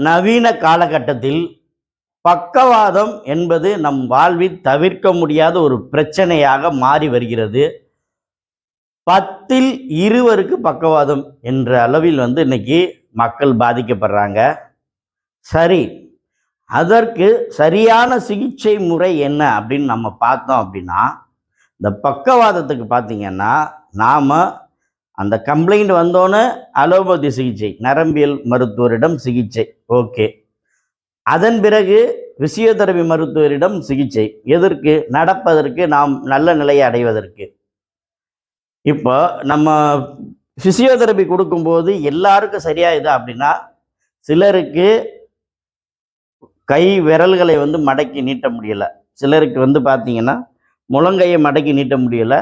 நவீன காலகட்டத்தில் பக்கவாதம் என்பது நம் வாழ்வில் தவிர்க்க முடியாத ஒரு பிரச்சனையாக மாறி வருகிறது. 10ல் 2 பக்கவாதம் என்ற அளவில் இன்னைக்கு மக்கள் பாதிக்கப்படுறாங்க. சரி, அதற்கு சரியான சிகிச்சை முறை என்ன அப்படின்னு நம்ம பார்த்தோம் அப்படின்னா, இந்த பக்கவாதத்துக்கு பார்த்தீங்கன்னா, நாம அந்த கம்ப்ளைண்ட் வந்தோன்னே அலோபதி சிகிச்சை, நரம்பியல் மருத்துவரிடம் சிகிச்சை, ஓகே. அதன் பிறகு பிசியோதெரபி மருத்துவரிடம் சிகிச்சை. எதற்கு? நடப்பதற்கு, நாம் நல்ல நிலையை அடைவதற்கு. இப்போ நம்ம பிசியோதெரபி கொடுக்கும்போது எல்லாருக்கும் சரியாயுதா அப்படின்னா, சிலருக்கு கை விரல்களை மடக்கி நீட்ட முடியல. சிலருக்கு பார்த்தீங்கன்னா, முழங்கையை மடக்கி நீட்ட முடியல.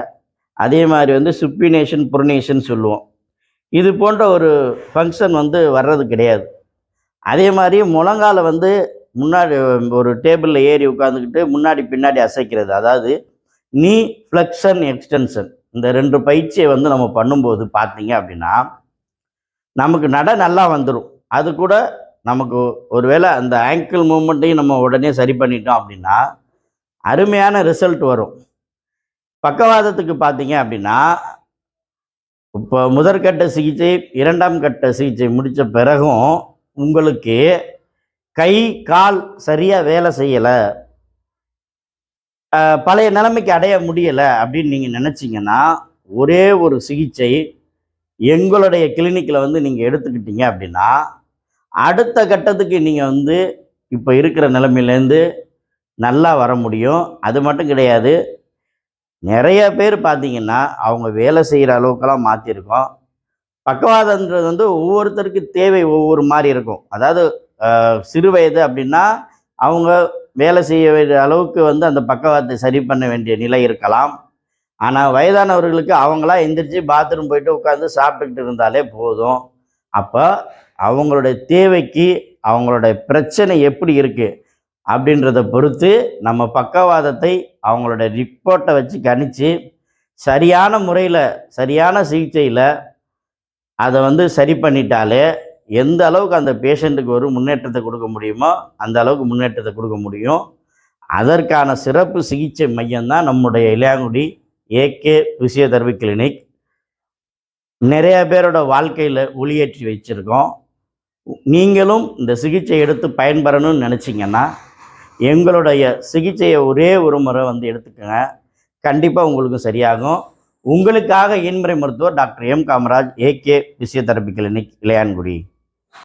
அதே மாதிரி சுப்பினேஷன், புரோனேஷன் சொல்லுவோம். இது போன்ற ஒரு ஃபங்க்ஷன் வர்றது கிடையாது. அதே மாதிரி முழங்கால முன்னாடி ஒரு டேபிளில் ஏறி உட்காந்துக்கிட்டு முன்னாடி பின்னாடி அசைக்கிறது, அதாவது நீ ஃப்ளெக்ஷன் எக்ஸ்டென்ஷன், இந்த 2 பயிற்சியை நம்ம பண்ணும்போது பார்த்தீங்க அப்படின்னா, நமக்கு நல்லா வந்துடும். அது கூட நமக்கு ஒருவேளை அந்த ஆங்கிள் மூமெண்ட்டையும் நம்ம உடனே சரி பண்ணிட்டோம் அப்படின்னா அருமையான ரிசல்ட் வரும். பக்கவாதத்துக்கு பார்த்தீங்க அப்படின்னா, இப்போ முதற்கட்ட சிகிச்சை, 2ஆம் கட்ட சிகிச்சை முடித்த பிறகும் உங்களுக்கு கை கால் சரியாக வேலை செய்யலை, பழைய நிலைமைக்கு அடைய முடியலை அப்படின்னு நீங்கள் நினச்சிங்கன்னா, ஒரே ஒரு சிகிச்சை எங்களுடைய கிளினிக்கில் நீங்கள் எடுத்துக்கிட்டீங்க அப்படின்னா, அடுத்த கட்டத்துக்கு நீங்கள் இப்போ இருக்கிற நிலைமையிலேருந்து நல்லா வர முடியும். அது மட்டும் கிடையாது, நிறைய பேர் பார்த்தீங்கன்னா அவங்க வேலை செய்கிற அளவுக்கெல்லாம் மாற்றிருக்கோம். பக்கவாதன்றது ஒவ்வொருத்தருக்கு தேவை ஒவ்வொரு மாதிரி இருக்கும். அதாவது சிறு வயது அப்படின்னா அவங்க வேலை செய்ய வேண்டிய அளவுக்கு அந்த பக்கவாதத்தை சரி பண்ண வேண்டிய நிலை இருக்கலாம். ஆனால் வயதானவர்களுக்கு அவங்களா எந்திரிச்சு பாத்ரூம் போயிட்டு உட்காந்து சாப்பிட்டுக்கிட்டு இருந்தாலே போதும். அப்போ அவங்களுடைய தேவைக்கு, அவங்களுடைய பிரச்சனை எப்படி இருக்குது அப்படின்றத பொறுத்து நம்ம பக்கவாதத்தை அவங்களோட ரிப்போர்ட்டை வச்சு கணித்து சரியான முறையில், சரியான சிகிச்சையில் அதை சரி பண்ணிட்டாலே எந்த அளவுக்கு அந்த பேஷண்ட்டுக்கு ஒரு முன்னேற்றத்தை கொடுக்க முடியுமோ அந்த அளவுக்கு முன்னேற்றத்தை கொடுக்க முடியும். அதற்கான சிறப்பு சிகிச்சை மையம்தான் நம்முடைய இளையாங்குடி ஏகே பிசியோதெரபி கிளினிக். நிறைய பேரோட வாழ்க்கையில் ஒளியேற்றி வச்சுருக்கோம். நீங்களும் இந்த சிகிச்சை எடுத்து பயன்பெறணும்னு நினச்சிங்கன்னா எங்களுடைய சிகிச்சையை ஒரே ஒரு முறை எடுத்துக்கோங்க. கண்டிப்பாக உங்களுக்கு சரியாகும். உங்களுக்காக இயன்முறை மருத்துவர் doctor M Kamaraj, AK physiotherapy clinic, Ilayangudi.